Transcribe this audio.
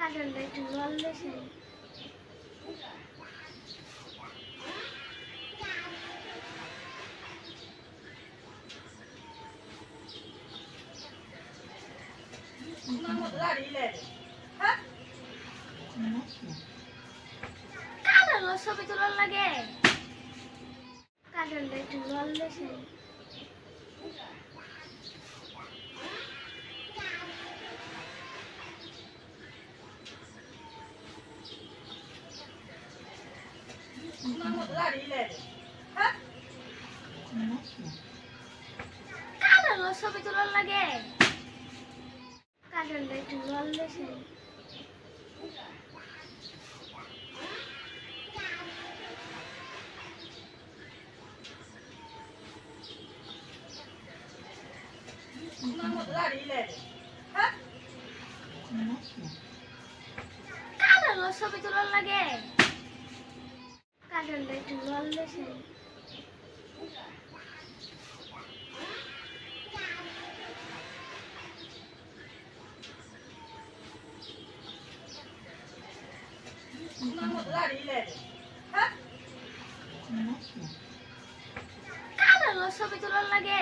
কাজলটা একটু জল দিয়েছে। কাজল ছবি তোলার লাগে কাজলটা একটু জল দিয়েছে। কাজল ছবি তোলার লাগে কাজলটা একটু জল দিয়েছে। কাজল ছবি তোলার লাগে কাজলটা একটু জল দিয়েছে। কাজল ছবি তোলার লাগে